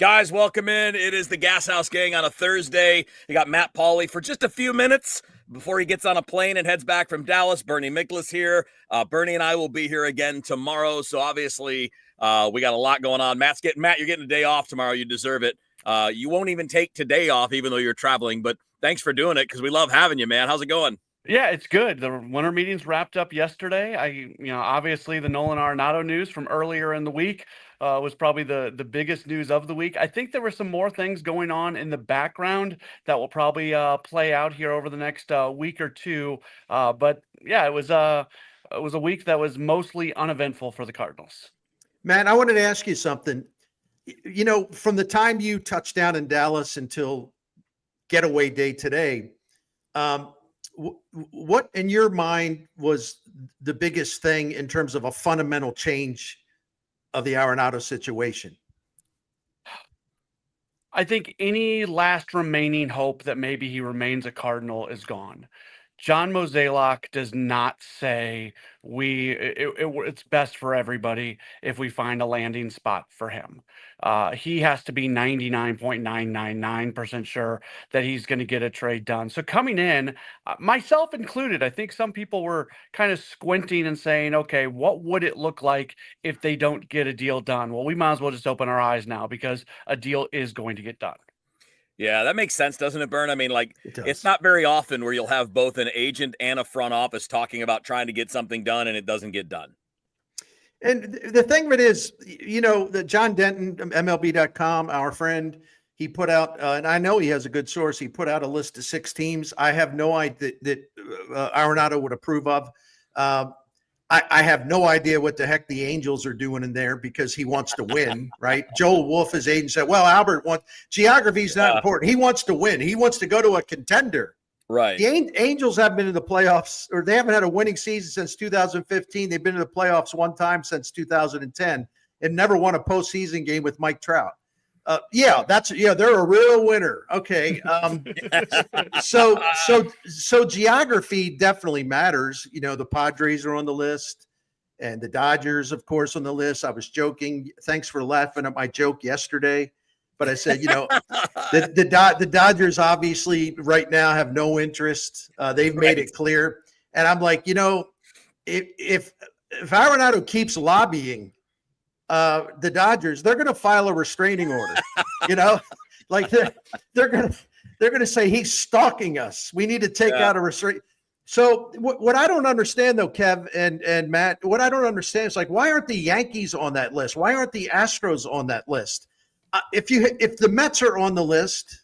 Guys, welcome in. It is the Gashouse Gang on a Thursday. You got Matt Pauley for just a few minutes before he gets on a plane and heads back from Dallas. Bernie Miklasz here. Bernie and I will be here again tomorrow. So obviously, we got a lot going on. Matt, you're getting a day off tomorrow. You deserve it. You won't even take today off, even though you're traveling. But thanks for doing it because we love having you, man. How's it going? Yeah, it's good. The winter meetings wrapped up yesterday. Obviously the Nolan Arenado news from earlier in the week was probably the biggest news of the week. I think there were some more things going on in the background that will probably play out here over the next week or two. But yeah, it was a week that was mostly uneventful for the Cardinals. Matt, I wanted to ask you something. You know, from the time you touched down in Dallas until getaway day today, what in your mind was the biggest thing in terms of a fundamental change of the Arenado situation? I think any last remaining hope that maybe he remains a Cardinal is gone. John Mozeliak does not say it's best for everybody if we find a landing spot for him. He has to be 99.999% sure that he's going to get a trade done. So coming in, myself included, I think some people were kind of squinting and saying, okay, what would it look like if they don't get a deal done? Well, we might as well just open our eyes now because a deal is going to get done. Yeah, that makes sense, doesn't it, Bern? I mean, it's not very often where you'll have both an agent and a front office talking about trying to get something done and it doesn't get done. And the thing of it is, you know, that John Denton, MLB.com, our friend, he put out, and I know he has a good source, he put out a list of 6 teams. I have no idea that Arenado would approve of. I have no idea what the heck the Angels are doing in there because he wants to win, right? Joel Wolf, his agent, said, well, Albert wants – geography is not important. He wants to win. He wants to go to a contender. Right. The Angels haven't been in the playoffs, or they haven't had a winning season since 2015. They've been in the playoffs one time since 2010 and never won a postseason game with Mike Trout. They're a real winner. Okay. So geography definitely matters. You know, the Padres are on the list and the Dodgers, of course, on the list. I was joking. Thanks for laughing at my joke yesterday. But I said, you know, the Dodgers obviously right now have no interest. They've made it clear. And I'm like, you know, if Arenado keeps lobbying the Dodgers, they're going to file a restraining order. You know, like they're going to say he's stalking us. We need to take out a restraint. So what I don't understand though, Kev and Matt, what I don't understand is like, why aren't the Yankees on that list? Why aren't the Astros on that list? If the Mets are on the list,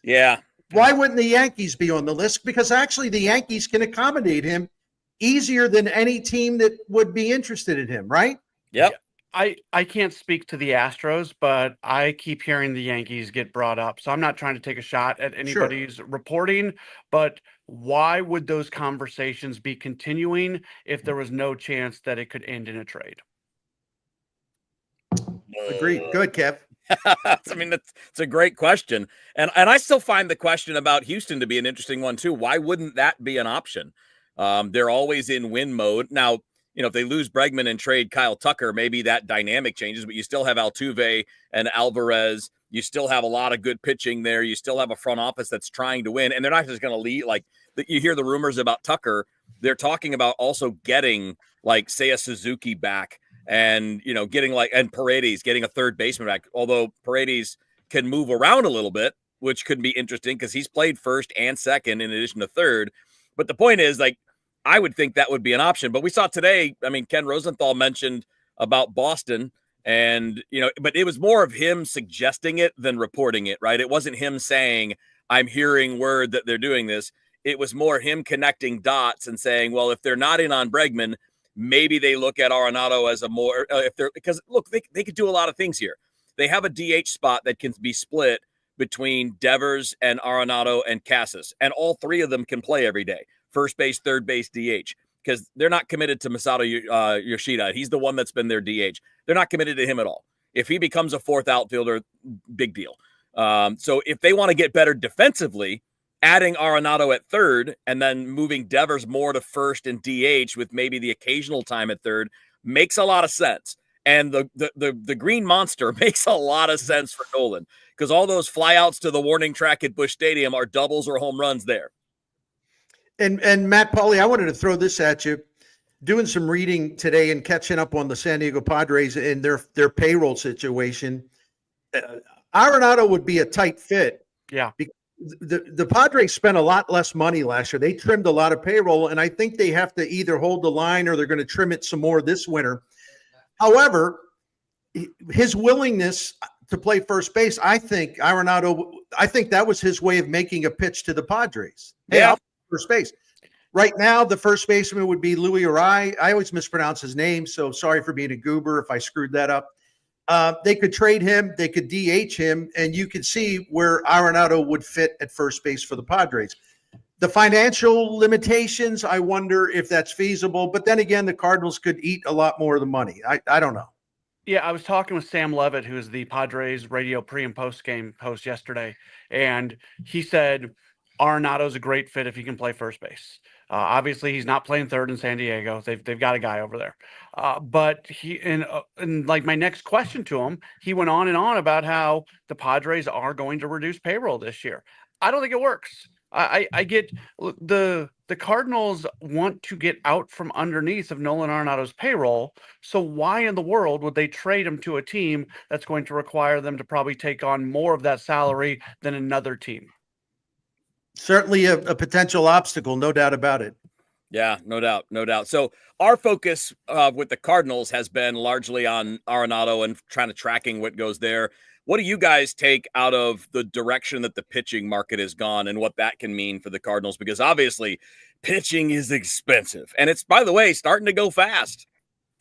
why wouldn't the Yankees be on the list? Because actually the Yankees can accommodate him easier than any team that would be interested in him, right? Yep. I can't speak to the Astros, but I keep hearing the Yankees get brought up. So I'm not trying to take a shot at anybody's reporting, but why would those conversations be continuing if there was no chance that it could end in a trade? Agreed. Good, Kev. I mean, it's a great question. And I still find the question about Houston to be an interesting one, too. Why wouldn't that be an option? They're always in win mode. Now, you know, if they lose Bregman and trade Kyle Tucker, maybe that dynamic changes, but you still have Altuve and Alvarez. You still have a lot of good pitching there. You still have a front office that's trying to win, and they're not just going to lead. Like, you hear the rumors about Tucker. They're talking about also getting, like, say, a Suzuki back. And, you know, and Paredes getting a third baseman back, although Paredes can move around a little bit, which could be interesting because he's played first and second in addition to third. But the point is, like, I would think that would be an option. But we saw today, I mean, Ken Rosenthal mentioned about Boston and, you know, but it was more of him suggesting it than reporting it, right? It wasn't him saying, I'm hearing word that they're doing this. It was more him connecting dots and saying, well, if they're not in on Bregman, maybe they look at Arenado as a more because look, they could do a lot of things here. They have a DH spot that can be split between Devers and Arenado and Casas, and all 3 of them can play every day. First base, third base, DH, because they're not committed to Masato Yoshida. He's the one that's been their DH. They're not committed to him at all. If he becomes a 4th outfielder, big deal. So if they want to get better defensively, adding Arenado at third and then moving Devers more to first and DH with maybe the occasional time at third makes a lot of sense. And the Green Monster makes a lot of sense for Nolan because all those flyouts to the warning track at Busch Stadium are doubles or home runs there. And Matt Pauly, I wanted to throw this at you. Doing some reading today and catching up on the San Diego Padres and their payroll situation. Arenado would be a tight fit. Yeah. The Padres spent a lot less money last year. They trimmed a lot of payroll, and I think they have to either hold the line or they're going to trim it some more this winter. However, his willingness to play first base, I think that was his way of making a pitch to the Padres. Hey, I'll play first base. Right now, the first baseman would be Louis Arai. I always mispronounce his name, so sorry for being a goober if I screwed that up. They could trade him, they could DH him, and you could see where Arenado would fit at first base for the Padres. The financial limitations, I wonder if that's feasible. But then again, the Cardinals could eat a lot more of the money. I don't know. Yeah, I was talking with Sam Levitt, who is the Padres radio pre- and post-game host yesterday, and he said Arenado's a great fit if he can play first base. Obviously, he's not playing third in San Diego. They've got a guy over there. But he and like my next question to him, he went on and on about how the Padres are going to reduce payroll this year. I don't think it works. I get the Cardinals want to get out from underneath of Nolan Arenado's payroll. So why in the world would they trade him to a team that's going to require them to probably take on more of that salary than another team? Certainly a potential obstacle, no doubt about it. Yeah, no doubt, no doubt. So our focus with the Cardinals has been largely on Arenado and trying to tracking what goes there. What do you guys take out of the direction that the pitching market has gone and what that can mean for the Cardinals? Because obviously pitching is expensive, and it's, by the way, starting to go fast.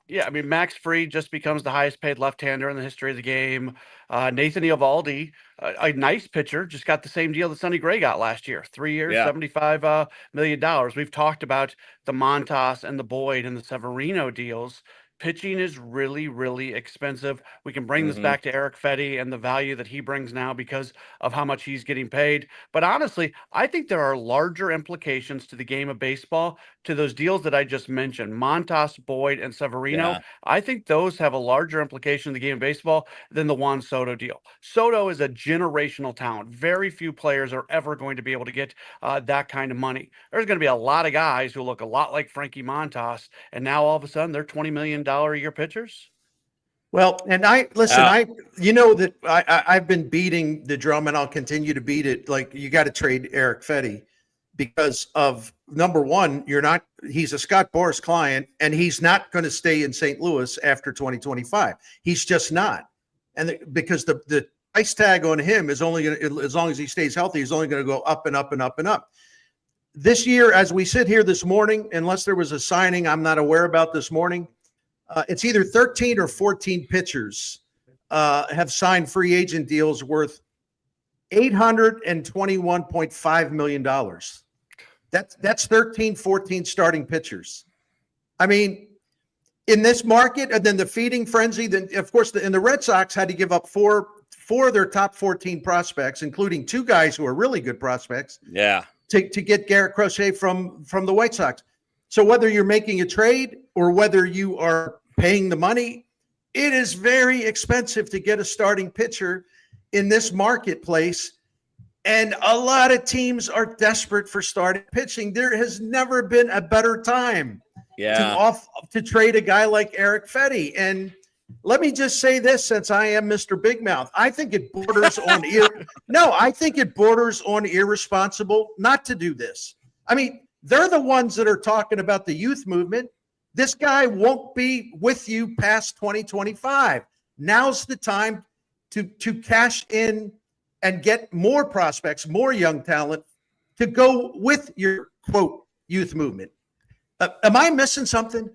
Yeah, I mean, Max Fried just becomes the highest paid left-hander in the history of the game. Nathan Eovaldi, a nice pitcher, just got the same deal that Sonny Gray got last year. 3 years, $75 million. We've talked about the Montas and the Boyd and the Severino deals. Pitching is really, really expensive. We can bring this back to Eric Fetty and the value that he brings now because of how much he's getting paid. But honestly, I think there are larger implications to the game of baseball, to those deals that I just mentioned, Montas, Boyd, and Severino. Yeah. I think those have a larger implication in the game of baseball than the Juan Soto deal. Soto is a generational talent. Very few players are ever going to be able to get that kind of money. There's going to be a lot of guys who look a lot like Frankie Montas, and now all of a sudden they're $20 million a year pitchers. Well, and you know that I've been beating the drum, and I'll continue to beat it. Like, you got to trade Eric Fetty because of, number one, he's a Scott Boras client, and he's not going to stay in St. Louis after 2025. He's just not. And because the price tag on him is only going to, as long as he stays healthy, is only going to go up and up and up and up. This year, as we sit here this morning, unless there was a signing I'm not aware about this morning, it's either 13 or 14 pitchers have signed free agent deals worth $821.5 million. That's 13, 14 starting pitchers. I mean, in this market, and then the feeding frenzy, then of course, and the Red Sox had to give up four of their top 14 prospects, including two guys who are really good prospects. Yeah. To get Garrett Crochet from the White Sox. So whether you're making a trade or whether you are paying the money, it is very expensive to get a starting pitcher in this marketplace. And a lot of teams are desperate for starting pitching. There has never been a better time to trade a guy like Eric Fetty. And let me just say this, since I am Mr. Big Mouth, I think it borders on I think it borders on irresponsible not to do this. I mean, they're the ones that are talking about the youth movement. This guy won't be with you past 2025. Now's the time to cash in and get more prospects, more young talent to go with your, quote, youth movement. Am I missing something?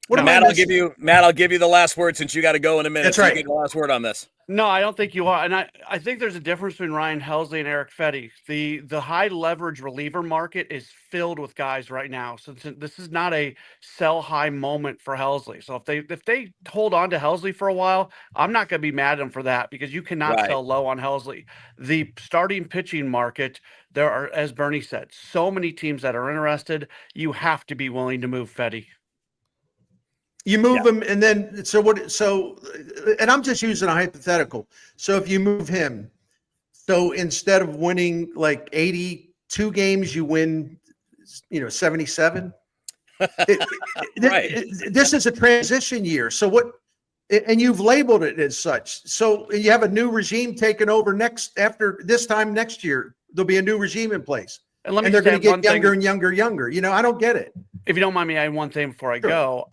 Matt, I'll give you the last word since you got to go in a minute. That's right. You get the last word on this. No, I don't think you are. And I think there's a difference between Ryan Helsley and Eric Fetty. The high leverage reliever market is filled with guys right now. So this is not a sell high moment for Helsley. So if they hold on to Helsley for a while, I'm not going to be mad at them for that, because you cannot sell low on Helsley. The starting pitching market, there are, as Bernie said, so many teams that are interested. You have to be willing to move Fetty. You move him, and then and I'm just using a hypothetical. So if you move him, So instead of winning like 82 games, you win, 77. This is a transition year. So what? And you've labeled it as such. So you have a new regime taking over after this time next year. There'll be a new regime in place, and they're going to get younger and younger. I don't get it. If you don't mind me adding one thing before I Sure. go,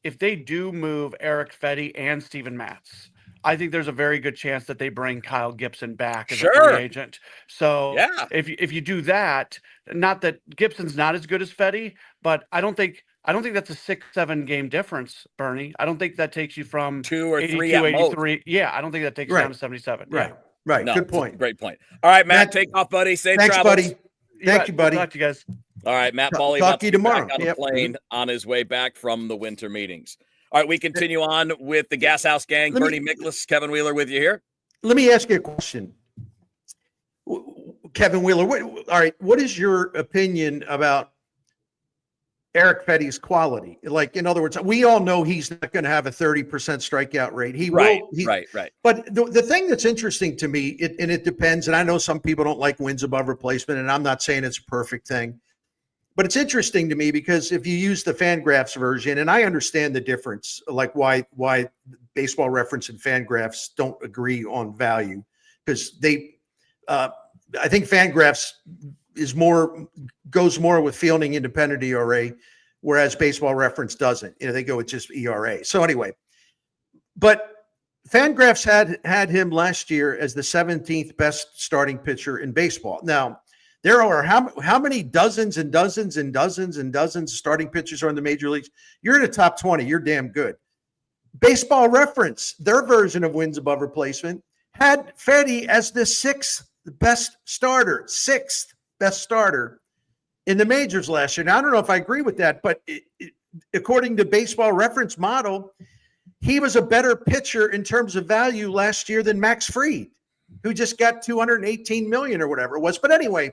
if they do move Eric Fetty and Steven Matz, I think there's a very good chance that they bring Kyle Gibson back as a free agent. So Yeah. if you do that, not that Gibson's not as good as Fetty, but I don't think that's a 6-7 game difference, Bernie. I don't think that takes you from 2 or 3 82, at most. 83. Yeah, I don't think that takes you down to 77. Right. Yeah. Right. No, Good point. Great point. All right, Matt, take off, buddy. Safe Thanks, travels. buddy. Thank you, buddy. Talk to you guys. All right, Matt Bawley Talk about to you be tomorrow. back on a Yep. plane on his way back from the winter meetings. All right, we continue on with the Gashouse Gang. Bernie Miklasz, Kevin Wheeler with you here. Let me ask you a question. Kevin Wheeler, what is your opinion about Eric Fetty's quality? Like, in other words, we all know he's not going to have a 30% strikeout rate. Right. But the thing that's interesting to me, and it depends, and I know some people don't like wins above replacement, and I'm not saying it's a perfect thing, but it's interesting to me because if you use the Fangraphs version, and I understand the difference, like why Baseball Reference and Fangraphs don't agree on value, because I think Fangraphs goes more with fielding independent ERA, whereas Baseball Reference doesn't. They go with just ERA. So anyway, but Fangraphs had him last year as the 17th best starting pitcher in baseball. Now, there are how many dozens and dozens and dozens and dozens of starting pitchers are in the major leagues? You're in the top 20. You're damn good. Baseball Reference, their version of wins above replacement, had Fetty as the sixth best starter in the majors last year. Now, I don't know if I agree with that, but according to Baseball Reference model, he was a better pitcher in terms of value last year than Max Fried, who just got $218 million or whatever it was. But anyway,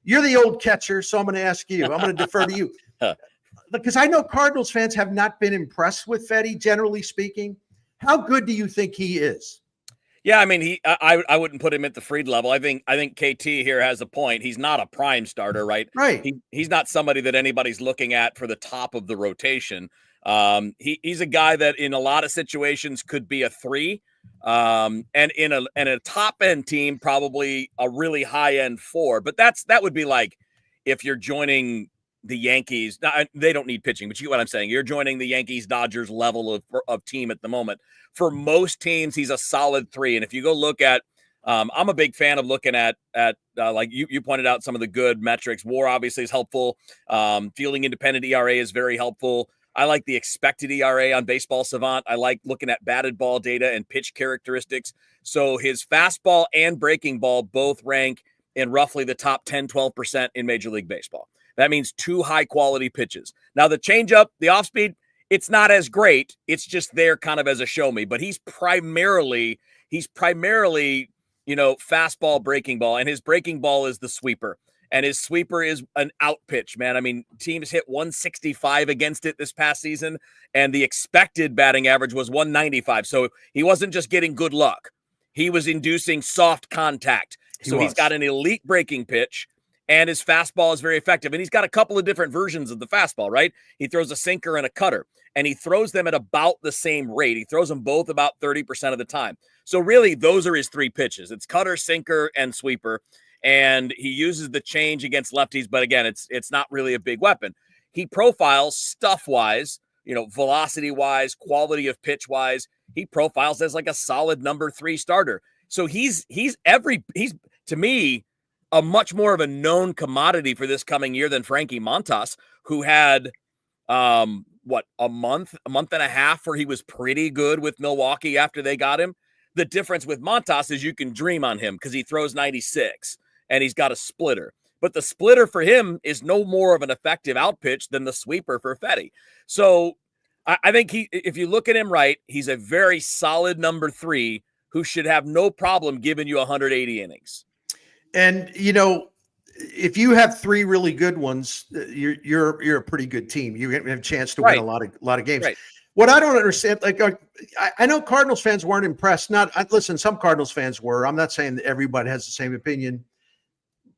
you're the old catcher, so I'm going to ask you. I'm going to defer to you. Because I know Cardinals fans have not been impressed with Fetty, generally speaking. How good do you think he is? Yeah, I mean, I wouldn't put him at the Fried level. I think KT here has a point. He's not a prime starter, right? Right. He's not somebody that anybody's looking at for the top of the rotation. He's a guy that in a lot of situations could be a 3. And in a top end team, probably a really high end 4. But that would be like if you're joining the Yankees. Now, they don't need pitching, but you get what I'm saying. You're joining the Yankees Dodgers level of team at the moment. For most teams, he's a solid 3. And if you go look at, I'm a big fan of looking at like you pointed out some of the good metrics. WAR obviously is helpful. Fielding independent ERA is very helpful. I like the expected ERA on Baseball Savant. I like looking at batted ball data and pitch characteristics. So his fastball and breaking ball both rank in roughly the top 10, 12% in Major League Baseball. That means 2 high-quality pitches. Now, the changeup, the off-speed, it's not as great. It's just there kind of as a show me. But he's primarily, fastball, breaking ball. And his breaking ball is the sweeper. And his sweeper is an out pitch, man. I mean, teams hit 165 against it this past season, and the expected batting average was 195. So he wasn't just getting good luck. He was inducing soft contact. He's got an elite breaking pitch, and his fastball is very effective. And he's got a couple of different versions of the fastball, right? He throws a sinker and a cutter, and he throws them at about the same rate. He throws them both about 30% of the time. So really, those are his 3 pitches. It's cutter, sinker, and sweeper. And he uses the change against lefties, but again, it's not really a big weapon. He profiles stuff-wise, velocity-wise, quality of pitch-wise. He profiles as like a solid number 3 starter. So he's to me a much more of a known commodity for this coming year than Frankie Montas, who had a month and a half where he was pretty good with Milwaukee after they got him. The difference with Montas is you can dream on him because he throws 96 and he's got a splitter. But the splitter for him is no more of an effective out pitch than the sweeper for Fetty. So I think if you look at him right, he's a very solid number 3 who should have no problem giving you 180 innings. And, if you have 3 really good ones, you're a pretty good team. You have a chance to win a lot of games. Right. What I don't understand, I know Cardinals fans weren't impressed. Listen, some Cardinals fans were. I'm not saying that everybody has the same opinion,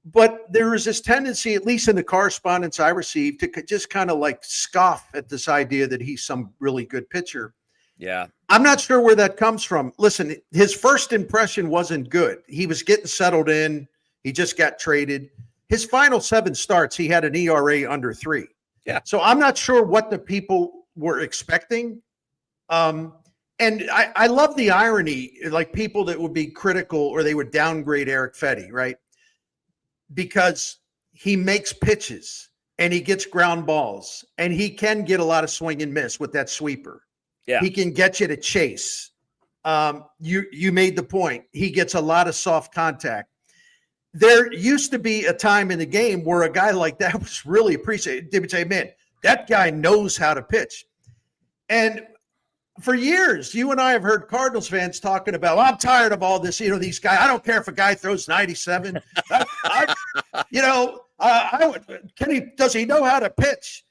but there is this tendency, at least in the correspondence I received, to just kind of like scoff at this idea that he's some really good pitcher. Yeah. I'm not sure where that comes from. Listen, his first impression wasn't good. He was getting settled in. He just got traded. His final 7 starts, he had an ERA under 3. Yeah. So I'm not sure what the people were expecting. And I love the irony, like people that would be critical or they would downgrade Eric Fetty, right? Because he makes pitches and he gets ground balls and he can get a lot of swing and miss with that sweeper. Yeah. He can get you to chase. You made the point. He gets a lot of soft contact. There used to be a time in the game where a guy like that was really appreciated. They would say, man, that guy knows how to pitch. And for years, you and I have heard Cardinals fans talking about, well, I'm tired of all this, these guys. I don't care if a guy throws 97. Does he know how to pitch?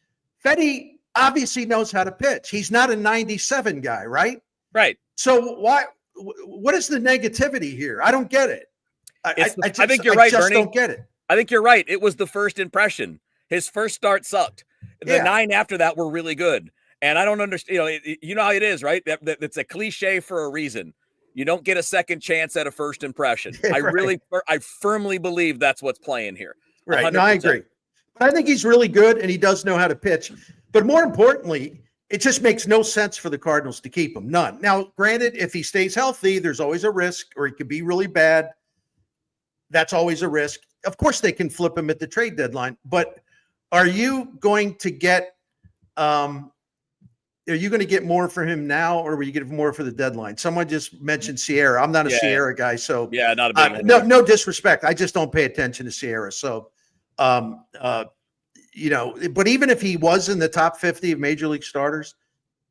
Fetty obviously knows how to pitch. He's not a 97 guy, right? Right. So what is the negativity here? I don't get it. I think you're right, Bernie. I don't get it. I think you're right. It was the first impression. His first start sucked. The 9 after that were really good. And I don't understand, you know how it is, right? That's a cliche for a reason. You don't get a second chance at a first impression. Right. I firmly believe that's what's playing here. Right. 100%. No, I agree. But I think he's really good and he does know how to pitch. But more importantly, it just makes no sense for the Cardinals to keep him. None. Now, granted, if he stays healthy, there's always a risk, or he could be really bad. That's always a risk. Of course, they can flip him at the trade deadline. But are you going to get more for him now, or will you get more for the deadline? Someone just mentioned Sierra. I'm not a Sierra guy, so not a big one. No disrespect. I just don't pay attention to Sierra. So, but even if he was in the top 50 of major league starters,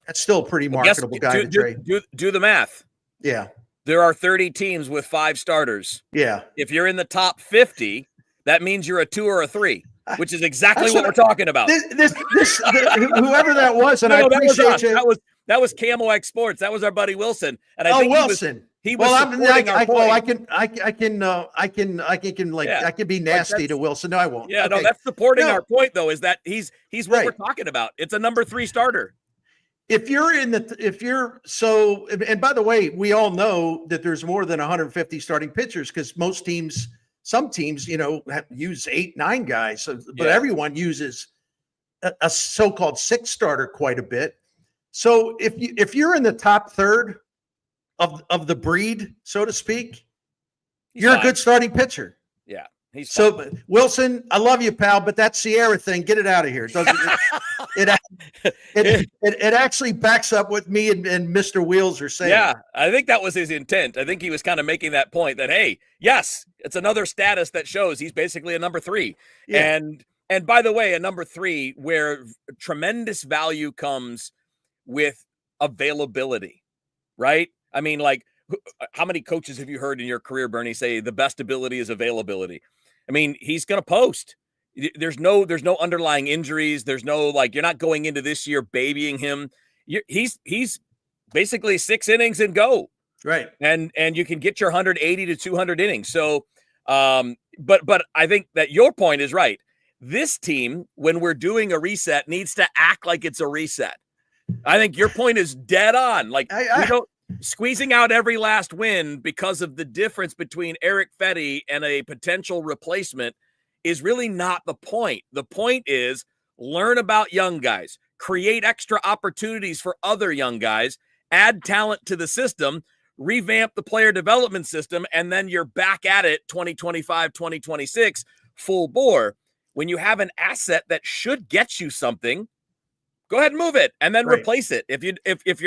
that's still a pretty marketable guy to trade. Do the math. Yeah. There are 30 teams with 5 starters. Yeah. If you're in the top 50, that means you're a 2 or a 3. Which is exactly what we're talking about. Whoever that was, and I appreciate it. That was Camo X Sports. That was our buddy Wilson. And I think Wilson. He was supporting our point. I can be nasty to Wilson. No, I won't. Yeah, okay. No, that's supporting our point though. Is that he's what we're talking about? It's a number 3 starter. And by the way, we all know that there's more than 150 starting pitchers because some teams, use 8-9 guys, but everyone uses a so-called 6 starter quite a bit. So if you're in the top third of the breed, so to speak, you're a good starting pitcher. Yeah. Wilson, I love you, pal, but that Sierra thing, get it out of here. It actually backs up what me and Mr. Wheels are saying. Yeah, I think that was his intent. I think he was kind of making that point that, hey, yes, it's another status that shows he's basically a number 3. Yeah. And by the way, a number 3 where tremendous value comes with availability, right? I mean, like, how many coaches have you heard in your career, Bernie, say the best ability is availability? I mean, he's going to post. There's no underlying injuries. There's no, you're not going into this year babying him. He's basically 6 innings and go. Right. And you can get your 180 to 200 innings. So, but I think that your point is right. This team, when we're doing a reset, needs to act like it's a reset. I think your point is dead on. Squeezing out every last win because of the difference between Eric Fetty and a potential replacement is really not the point. The point is learn about young guys, create extra opportunities for other young guys, add talent to the system, revamp the player development system, and then you're back at it 2025, 2026, full bore. When you have an asset that should get you something, go ahead and move it and then replace it. If you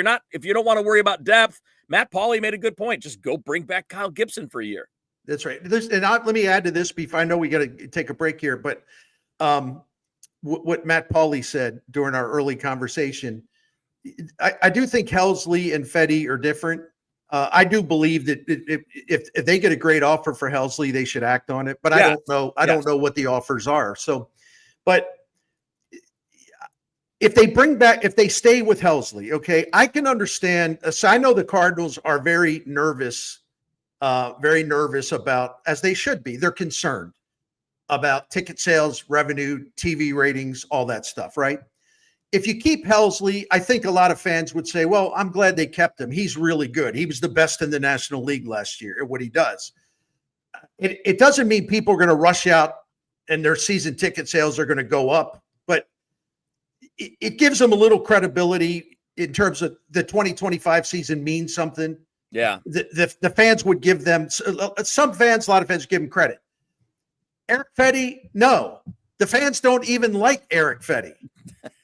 don't want to worry about depth, Matt Pauley made a good point. Just go bring back Kyle Gibson for a year. That's right. Let me add to this before I know we got to take a break here, but what Matt Pauley said during our early conversation, I do think Helsley and Fetty are different. I do believe that if they get a great offer for Helsley, they should act on it. But I don't know what the offers are. So, but if they stay with Helsley, okay, I can understand. So I know the Cardinals are very nervous about, as they should be. They're concerned about ticket sales, revenue, TV ratings, all that stuff, right? If you keep Helsley, I think a lot of fans would say, well, I'm glad they kept him. He's really good. He was the best in the National League last year at what he does. It doesn't mean people are going to rush out and their season ticket sales are going to go up, but it gives them a little credibility in terms of the 2025 season means something. Yeah. The fans would give them, some fans, a lot of fans give him credit. Eric Fetty, no. The fans don't even like Eric Fetty.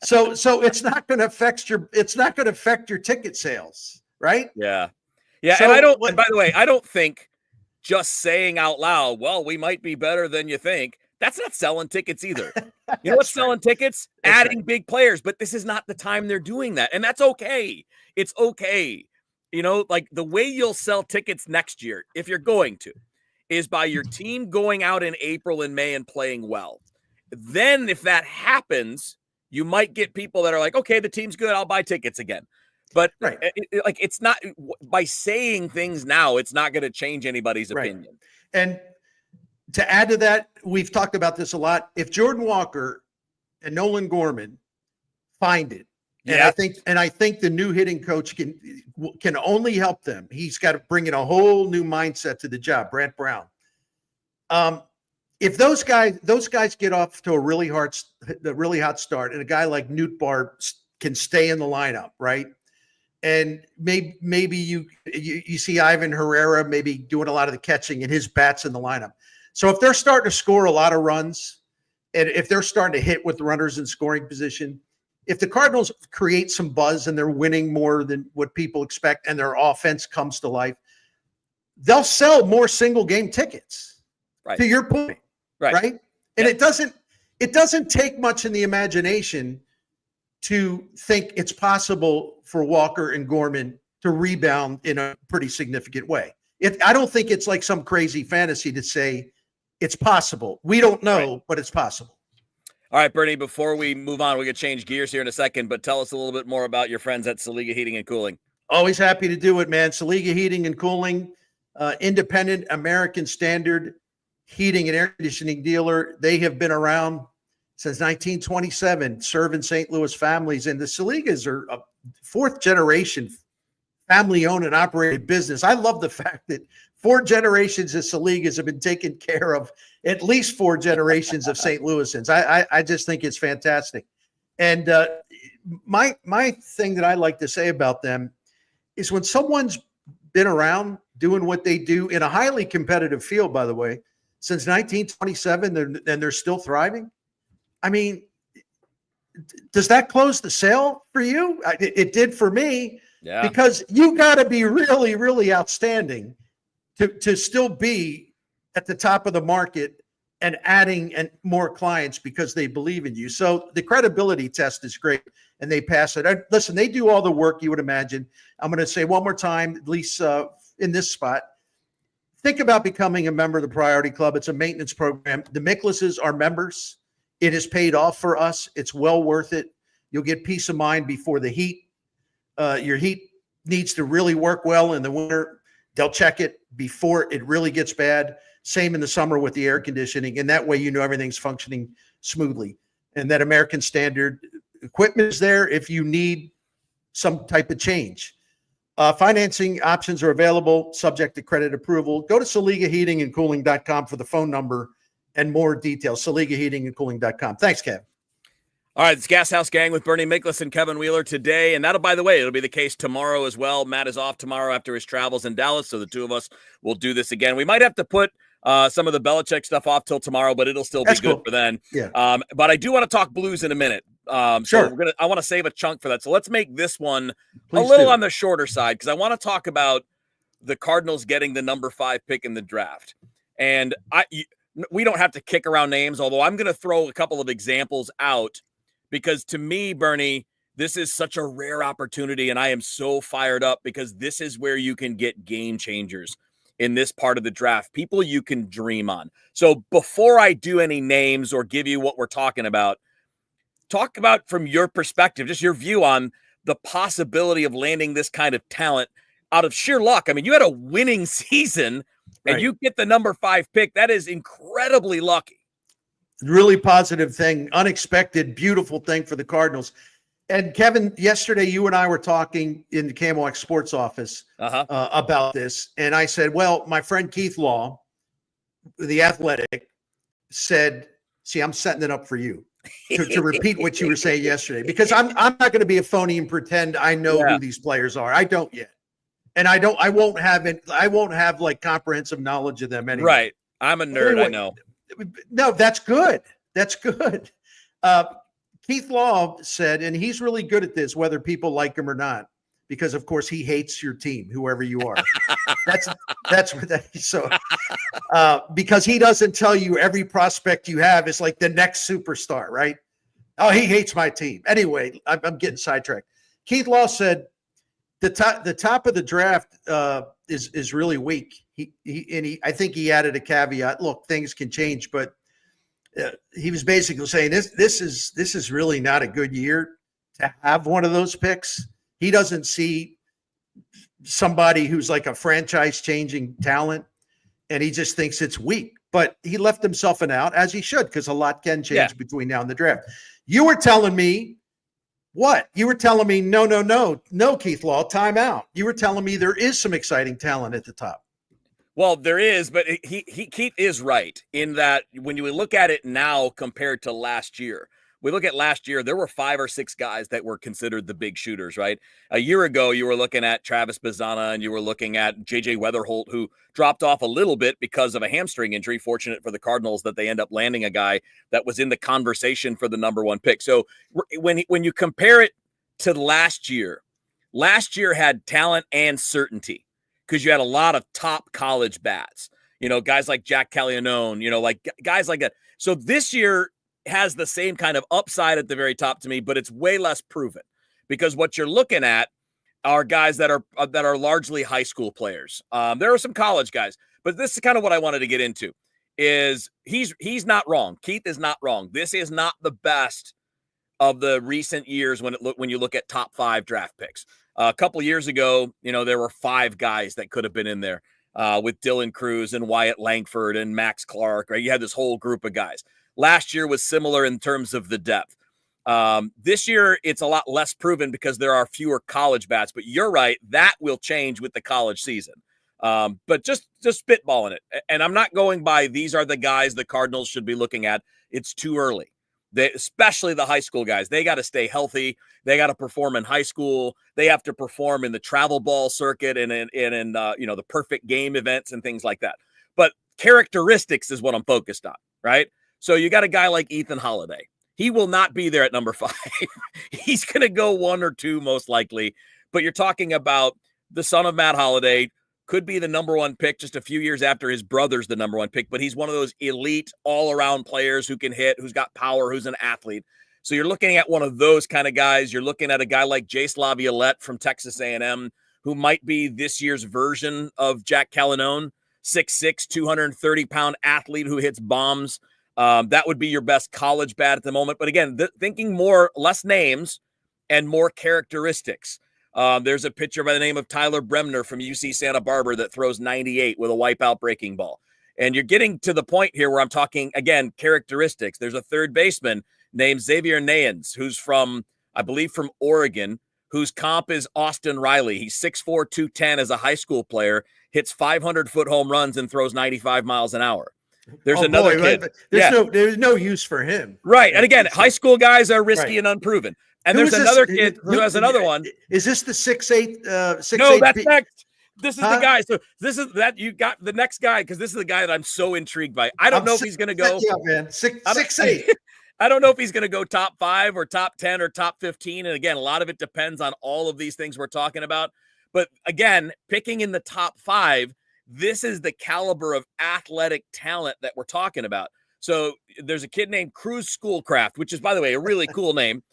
So it's not going to affect your ticket sales, right? Yeah. Yeah. So, and by the way, I don't think just saying out loud, well, we might be better than you think. That's not selling tickets either. You know what's selling tickets? Adding big players, but this is not the time they're doing that. And that's okay. It's okay. You know, like the way you'll sell tickets next year, if you're going to, is by your team going out in April and May and playing well. Then if that happens, you might get people that are like, okay, the team's good, I'll buy tickets again. But it's not, by saying things now, it's not going to change anybody's opinion. And to add to that, we've talked about this a lot. If Jordan Walker and Nolan Gorman find it, and I think the new hitting coach can only help them. He's got to bring in a whole new mindset to the job, Brant Brown. If those guys get off to a really hot start, and a guy like Newt Bar can stay in the lineup, right? And maybe you see Ivan Herrera maybe doing a lot of the catching and his bats in the lineup. So if they're starting to score a lot of runs, and if they're starting to hit with runners in scoring position, if the Cardinals create some buzz and they're winning more than what people expect and their offense comes to life, they'll sell more single game tickets. Right. To your point. Right. And it doesn't take much in the imagination to think it's possible for Walker and Gorman to rebound in a pretty significant way. I don't think it's like some crazy fantasy to say it's possible. We don't know, but it's possible. All right, Bernie, before we move on, we could change gears here in a second, but tell us a little bit more about your friends at Saliga Heating and Cooling. Always happy to do it, man. Saliga Heating and Cooling, independent American standard heating and air conditioning dealer. They have been around since 1927, serving St. Louis families. And the Saligas are a fourth generation family-owned and operated business. I love the fact that 4 generations of Saligas have been taking care of at least 4 generations of St. Louisans. I just think it's fantastic. And my thing that I like to say about them is when someone's been around doing what they do in a highly competitive field, by the way, since 1927, and they're still thriving. I mean, does that close the sale for you? It did for me. Yeah. Because you got to be really, really outstanding to still be at the top of the market and adding more clients because they believe in you. So the credibility test is great, and they pass it. Listen, they do all the work you would imagine. I'm going to say one more time, at least in this spot, think about becoming a member of the Priority Club. It's a maintenance program. The Miklas's are members. It has paid off for us. It's well worth it. You'll get peace of mind before the heat. Your heat needs to really work well in the winter. They'll check it before it really gets bad. Same in the summer with the air conditioning. And that way, you know, everything's functioning smoothly. And that American Standard equipment is there if you need some type of change. Financing options are available, subject to credit approval. Go to SaligaHeatingandCooling.com for the phone number and more details. SaligaHeatingandCooling.com. Thanks, Kev. All right, it's Gashouse Gang with Bernie Miklasz and Kevin Wheeler today. And that'll, by the way, it'll be the case tomorrow as well. Matt is off tomorrow after his travels in Dallas, so the two of us will do this again. We might have to put some of the Belichick stuff off till tomorrow, but it'll still be good for then. Yeah. But I do want to talk Blues in a minute. Sure. So I want to save a chunk for that. So let's make this one a little on the shorter side, because I want to talk about the Cardinals getting the number 5 pick in the draft. And we don't have to kick around names, although I'm going to throw a couple of examples out. Because to me, Bernie, this is such a rare opportunity, and I am so fired up because this is where you can get game changers in this part of the draft, people you can dream on. So before I do any names or give you what we're talking about, talk about from your perspective, just your view on the possibility of landing this kind of talent out of sheer luck. I mean, you had a winning season and you get the number 5 pick. That is incredibly lucky. Really positive thing, unexpected, beautiful thing for the Cardinals. And Kevin, yesterday you and I were talking in the Camo X Sports office about this. And I said, well, my friend Keith Law, the Athletic, said, see, I'm setting it up for you to repeat what you were saying yesterday, because I'm not going to be a phony and pretend I know who these players are. I don't yet. And I won't have like comprehensive knowledge of them anyway. Right. I'm a nerd. Anyway, I know. No, that's good. That's good. Keith Law said, and he's really good at this, whether people like him or not, because of course he hates your team, whoever you are. that's what that is. So because he doesn't tell you every prospect you have is like the next superstar, right? Oh, he hates my team. Anyway, I'm getting sidetracked. Keith Law said the top of the draft is really weak. I think he added a caveat. Look, things can change, but he was basically saying this is really not a good year to have one of those picks. He doesn't see somebody who's like a franchise-changing talent, and he just thinks it's weak. But he left himself an out, as he should, because a lot can change between now and the draft. You were telling me what? You were telling me no, Keith Law, time out. You were telling me there is some exciting talent at the top. Well, there is, but Keith is right in that when you look at it now compared to last year, we look at last year, there were 5 or 6 guys that were considered the big shooters, right? A year ago, you were looking at Travis Bazzana and you were looking at J.J. Weatherholt, who dropped off a little bit because of a hamstring injury. Fortunate for the Cardinals that they end up landing a guy that was in the conversation for the number 1 pick. So when you compare it to last year had talent and certainty, because you had a lot of top college bats, guys like Jack Caglianone, like guys like that. So this year has the same kind of upside at the very top to me, but it's way less proven, because what you're looking at are guys that are largely high school players. There are some college guys, but this is kind of what I wanted to get into. Is he's not wrong. Keith is not wrong. This is not the best of the recent years when you look at top 5 draft picks. A couple years ago, there were 5 guys that could have been in there with Dylan Cruz and Wyatt Langford and Max Clark, right? You had this whole group of guys. Last year was similar in terms of the depth. This year, it's a lot less proven because there are fewer college bats, but you're right. That will change with the college season. But just spitballing it. And I'm not going by, these are the guys the Cardinals should be looking at. It's too early. Especially the high school guys, they got to stay healthy. They got to perform in high school. They have to perform in the travel ball circuit and in the perfect game events and things like that. But characteristics is what I'm focused on, right? So you got a guy like Ethan Holiday. He will not be there at number 5. He's going to go 1 or 2 most likely. But you're talking about the son of Matt Holiday, could be the number 1 pick just a few years after his brother's the number 1 pick, but he's one of those elite all-around players who can hit, who's got power, who's an athlete. So you're looking at one of those kind of guys. You're looking at a guy like Jace Laviolette from Texas A&M, who might be this year's version of Jack Caglianone, 6'6", 230-pound athlete who hits bombs. That would be your best college bat at the moment. But again, thinking less names and more characteristics. There's a pitcher by the name of Tyler Bremner from UC Santa Barbara that throws 98 with a wipeout breaking ball. And you're getting to the point here where I'm talking, again, characteristics. There's a third baseman named Xavier Nayens, who's from Oregon, whose comp is Austin Riley. He's 6'4", 210 as a high school player, hits 500-foot home runs and throws 95 miles an hour. There's another kid. There's no use for him. Right. And again, high school guys are risky and unproven. And there's another kid who has another one. Is this the 6'8"? No, that's next. This is the guy. So this is that you got the next guy, because this is the guy that I'm so intrigued by. I don't know if he's going to go. Yeah, man. 6'8". I don't know if he's going to go top 5 or top 10 or top 15. And again, a lot of it depends on all of these things we're talking about. But again, picking in the top 5, this is the caliber of athletic talent that we're talking about. So there's a kid named Cruz Schoolcraft, which is, by the way, a really cool name,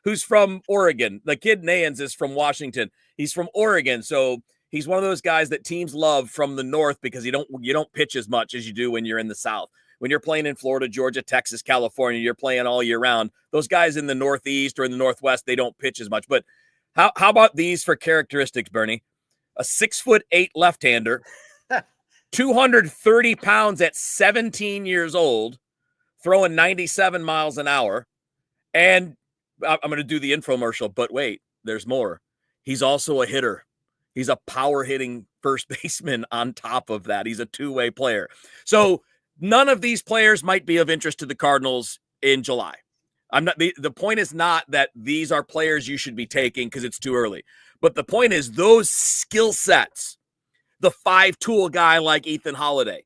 who's from Oregon. The kid Nayens is from Washington. He's from Oregon. So he's one of those guys that teams love from the north, because you don't pitch as much as you do when you're in the south. when you're playing in Florida, Georgia, Texas, California, you're playing all year round. Those guys in the Northeast or in the Northwest, they don't pitch as much. But how about these for characteristics, Bernie? A 6'8" left-hander, 230 pounds at 17 years old, throwing 97 miles an hour. And I'm going to do the infomercial, but wait, there's more. He's also a hitter. He's a power hitting first baseman on top of that. He's a two-way player. So none of these players might be of interest to the Cardinals in July. The point is not that these are players you should be taking because it's too early. But the point is those skill sets, the 5-tool guy like Ethan Holiday,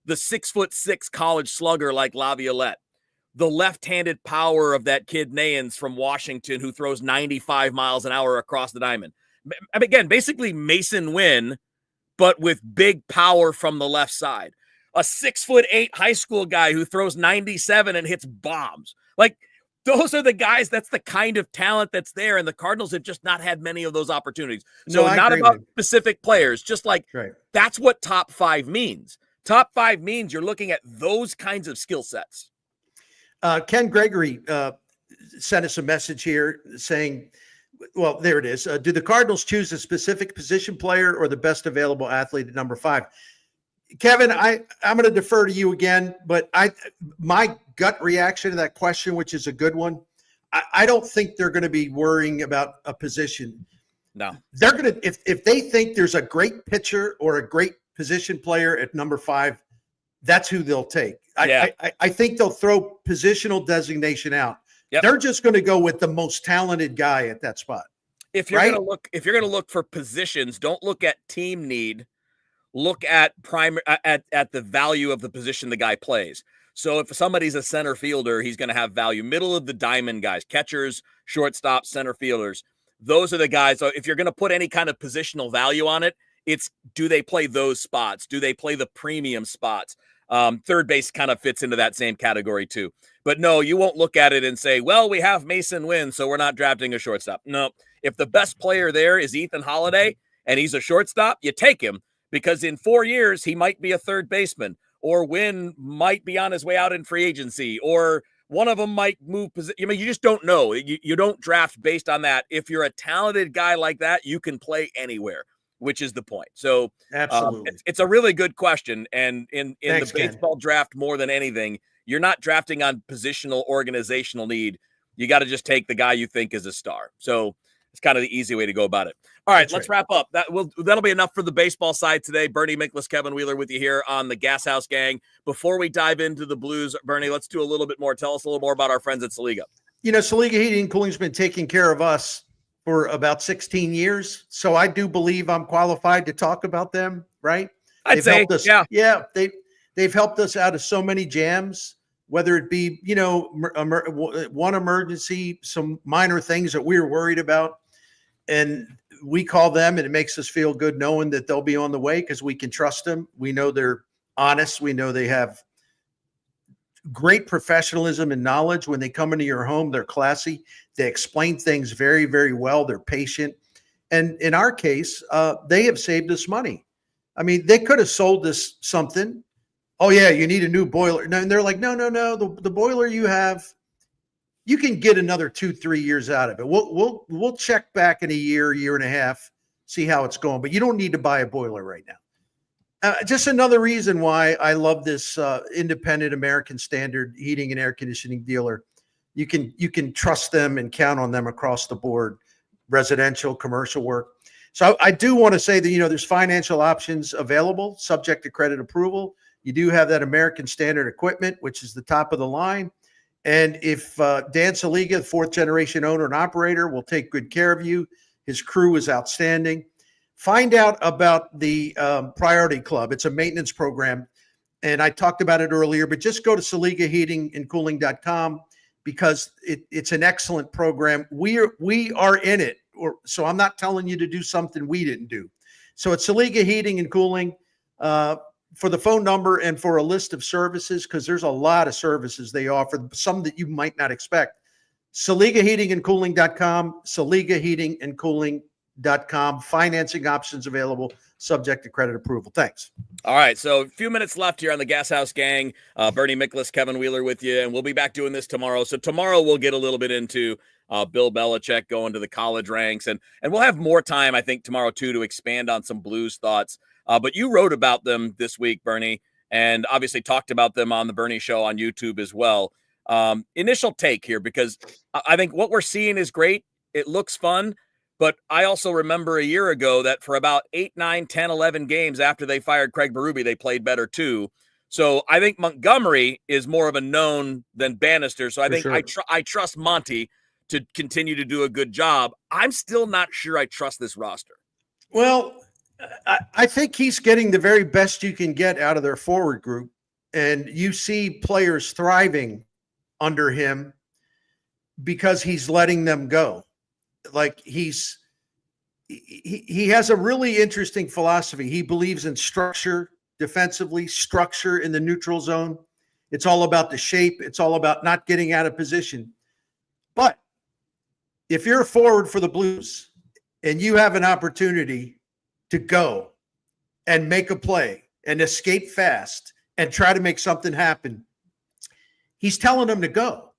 the 6'6" college slugger like Laviolette, the left-handed power of that kid Nayans from Washington who throws 95 miles an hour across the diamond. Again, basically Mason Wynn, but with big power from the left side. A 6'8" high school guy who throws 97 and hits bombs. Like, those are the guys, that's the kind of talent that's there, and the Cardinals have just not had many of those opportunities. So not about specific players, just like that's what top 5 means. Top 5 means you're looking at those kinds of skill sets. Ken Gregory sent us a message here saying, well, there it is. Do the Cardinals choose a specific position player or the best available athlete at number 5? Kevin, I'm going to defer to you again, but my gut reaction to that question, which is a good one, I don't think they're going to be worrying about a position. No. They're going to, if they think there's a great pitcher or a great position player at number 5, that's who they'll take. I think they'll throw positional designation out. Yep. They're just going to go with the most talented guy at that spot. If you're going to look for positions, don't look at team need. Look at at the value of the position the guy plays. So if somebody's a center fielder, he's going to have value. Middle of the diamond guys, catchers, shortstops, center fielders. Those are the guys. So if you're going to put any kind of positional value on it, it's do they play those spots? Do they play the premium spots? Third base kind of fits into that same category too. But no, you won't look at it and say, well, we have Mason Wynn, so we're not drafting a shortstop. No, if the best player there is Ethan Holiday and he's a shortstop, you take him because in 4 years, he might be a third baseman or Wynn might be on his way out in free agency or one of them might move. I mean, you just don't know. You don't draft based on that. If you're a talented guy like that, you can play anywhere, which is the point. So absolutely, it's a really good question. And in the baseball draft, more than anything, you're not drafting on positional organizational need. You got to just take the guy you think is a star. So it's kind of the easy way to go about it. All right, let's wrap up. That'll be enough for the baseball side today. Bernie Miklasz, Kevin Wheeler with you here on the Gashouse Gang. Before we dive into the Blues, Bernie, let's do a little bit more. Tell us a little more about our friends at Saliga. You know, Saliga Heating and Cooling's been taking care of us for about 16 years. So I do believe I'm qualified to talk about them, right? I'd say, helped us, yeah, they've helped us out of so many jams, whether it be, you know, one emergency, some minor things that we were worried about. And we call them and it makes us feel good knowing that they'll be on the way because we can trust them. We know they're honest. We know they have great professionalism and knowledge. When they come into your home, they're classy. They explain things very, very well. They're patient. And in our case, they have saved us money. I mean, they could have sold us something. Oh yeah, you need a new boiler. And they're like, no. The boiler you have, you can get another 2-3 years out of it. We'll check back in a year and a half, see how it's going. But you don't need to buy a boiler right now. Just another reason why I love this independent American Standard heating and air conditioning dealer. You can trust them and count on them across the board, residential, commercial work. So I do want to say that, you know, there's financial options available subject to credit approval. You do have that American Standard equipment, which is the top of the line. And if Dan Saliga, the 4th generation owner and operator, will take good care of you, his crew is outstanding. Find out about the Priority Club. It's a maintenance program. And I talked about it earlier, but just go to SaligaHeatingandCooling.com because it's an excellent program. We are in it. So I'm not telling you to do something we didn't do. So it's Saliga Heating and Cooling. For the phone number and for a list of services, because there's a lot of services they offer, some that you might not expect. SaligaHeatingandCooling.com, SaligaHeatingandCooling.com. blues.com. Financing options available, subject to credit approval. Thanks. All right, so a few minutes left here on the Gashouse Gang. Bernie Miklasz, Kevin Wheeler with you, and we'll be back doing this tomorrow. So tomorrow we'll get a little bit into Bill Belichick going to the college ranks, and we'll have more time, I think, tomorrow too, to expand on some Blues thoughts. But you wrote about them this week, Bernie, and obviously talked about them on the Bernie Show on YouTube as well. Initial take here, because I think what we're seeing is great. It looks fun. But I also remember a year ago that for about 8, 9, 10, 11 games after they fired Craig Berube, they played better too. So I think Montgomery is more of a known than Bannister. So I think I trust Monty to continue to do a good job. I'm still not sure I trust this roster. Well, I think he's getting the very best you can get out of their forward group. And you see players thriving under him because he's letting them go. Like he has a really interesting philosophy. He believes in structure defensively, structure in the neutral zone. It's all about the shape. It's all about not getting out of position. But if you're a forward for the Blues and you have an opportunity to go and make a play and escape fast and try to make something happen, he's telling them to go.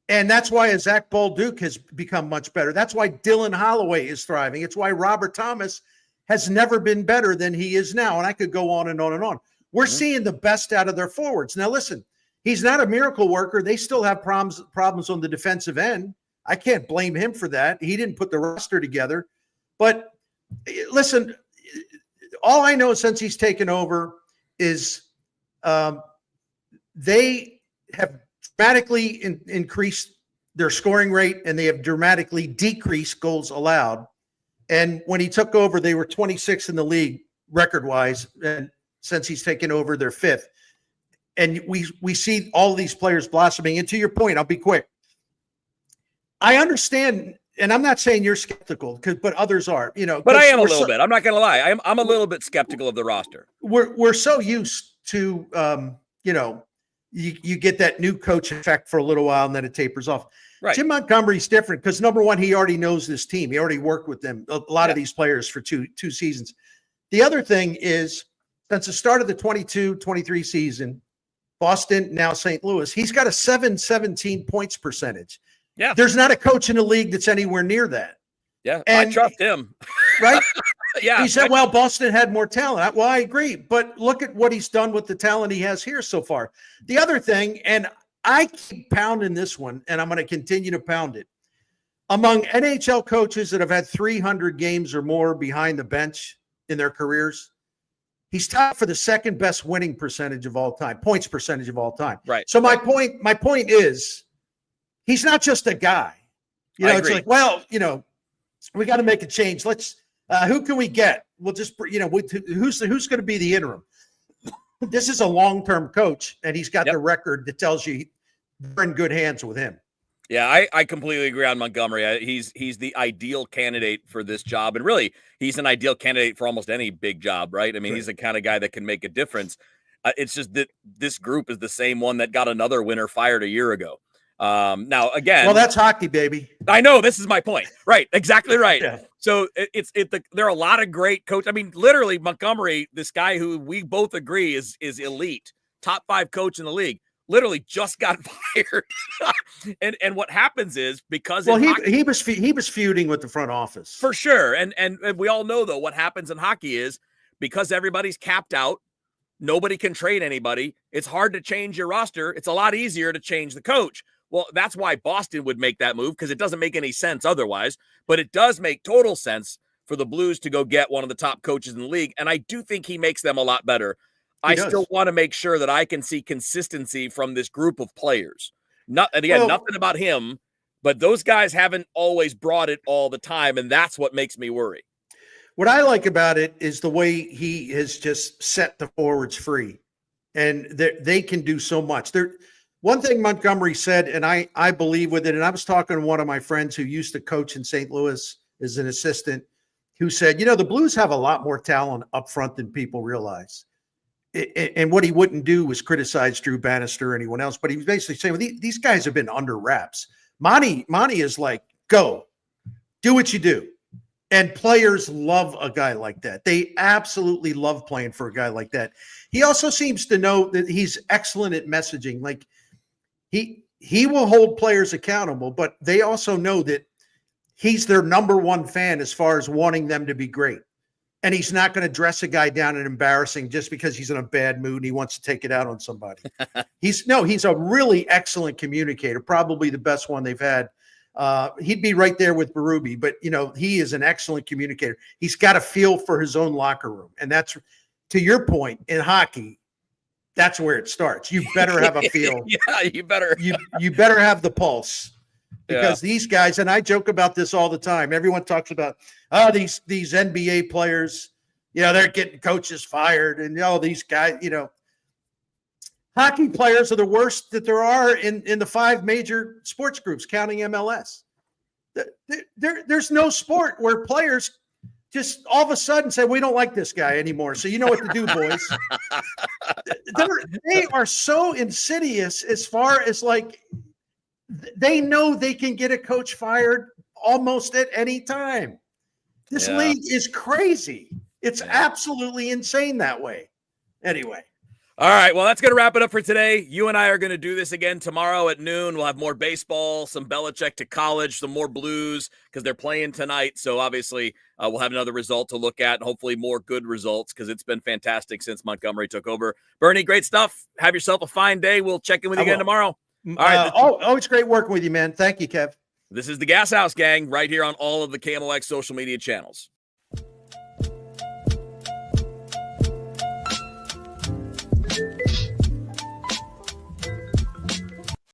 And that's why Zach Balduke has become much better. That's why Dylan Holloway is thriving. It's why Robert Thomas has never been better than he is now. And I could go on and on and on. We're seeing the best out of their forwards. Now, listen, he's not a miracle worker. They still have problems on the defensive end. I can't blame him for that. He didn't put the roster together. But listen, all I know since he's taken over is they have dramatically increased their scoring rate, and they have dramatically decreased goals allowed. And when he took over, they were 26th in the league record-wise, and since he's taken over, they're 5th. And we see all these players blossoming. And to your point, I'll be quick. I understand, and I'm not saying you're skeptical, but others are. But I am a little bit. I'm not going to lie. I'm a little bit skeptical of the roster. We're so used to you get that new coach effect for a little while and then it tapers off. Right. Jim Montgomery's different because, number one, he already knows this team. He already worked with them, a lot of these players for two seasons. The other thing is, since the start of the 22-23 season, Boston, now St. Louis, he's got a 717 points percentage. Yeah. There's not a coach in the league that's anywhere near that. Yeah, and I trust him. Right? Yeah. He said, well, Boston had more talent. Well, I agree. But look at what he's done with the talent he has here so far. The other thing, and I keep pounding this one, and I'm going to continue to pound it. Among NHL coaches that have had 300 games or more behind the bench in their careers, he's tied for the second best winning percentage of all time, points percentage of all time. Right. So my point is, he's not just a guy. It's like, well, we got to make a change. Let's who can we get? We'll just, who's going to be the interim? This is a long-term coach, and he's got the record that tells you they're in good hands with him. Yeah, I completely agree on Montgomery. He's the ideal candidate for this job, and really, he's an ideal candidate for almost any big job, right? I mean, he's the kind of guy that can make a difference. It's just that this group is the same one that got another winner fired a year ago. Now again, well, that's hockey, baby. I know, this is my point. Right. Exactly right. Yeah. So there are a lot of great coaches. I mean, literally Montgomery, this guy who we both agree is elite, top 5 coach in the league, literally just got fired. and what happens is because he was feuding with the front office for sure. And we all know though, what happens in hockey is because everybody's capped out, nobody can trade anybody. It's hard to change your roster. It's a lot easier to change the coach. Well, that's why Boston would make that move, because it doesn't make any sense otherwise. But it does make total sense for the Blues to go get one of the top coaches in the league. And I do think he makes them a lot better. I still want to make sure that I can see consistency from this group of players. Nothing about him, but those guys haven't always brought it all the time. And that's what makes me worry. What I like about it is the way he has just set the forwards free. And they can do so much. One thing Montgomery said, and I believe with it, and I was talking to one of my friends who used to coach in St. Louis as an assistant, who said, the Blues have a lot more talent up front than people realize. And what he wouldn't do was criticize Drew Bannister or anyone else, but he was basically saying, well, these guys have been under wraps. Monty is like, go, do what you do. And players love a guy like that. They absolutely love playing for a guy like that. He also seems to know that he's excellent at messaging. Like he will hold players accountable, but they also know that he's their number one fan as far as wanting them to be great. And he's not going to dress a guy down and embarrassing just because he's in a bad mood and he wants to take it out on somebody. He's a really excellent communicator, probably the best one they've had. He'd be right there with Berube, but he is an excellent communicator. He's got a feel for his own locker room. And that's, to your point, in hockey, that's where it starts. You better have a feel. Yeah, you better have the pulse. Because these guys, and I joke about this all the time. Everyone talks about these NBA players, they're getting coaches fired, and these guys, hockey players are the worst that there are in the 5 major sports groups, counting MLS. There's no sport where players just all of a sudden say, we don't like this guy anymore. So you know what to do, boys. They are so insidious as far as they know they can get a coach fired almost at any time. This league is crazy. It's absolutely insane that way. Anyway. All right. Well, that's going to wrap it up for today. You and I are going to do this again tomorrow at noon. We'll have more baseball, some Belichick to college, some more Blues because they're playing tonight. So obviously we'll have another result to look at and hopefully more good results because it's been fantastic since Montgomery took over. Bernie, great stuff. Have yourself a fine day. We'll check in with you again tomorrow. All right. Always great working with you, man. Thank you, Kev. This is the Gashouse Gang right here on all of the KMOX social media channels.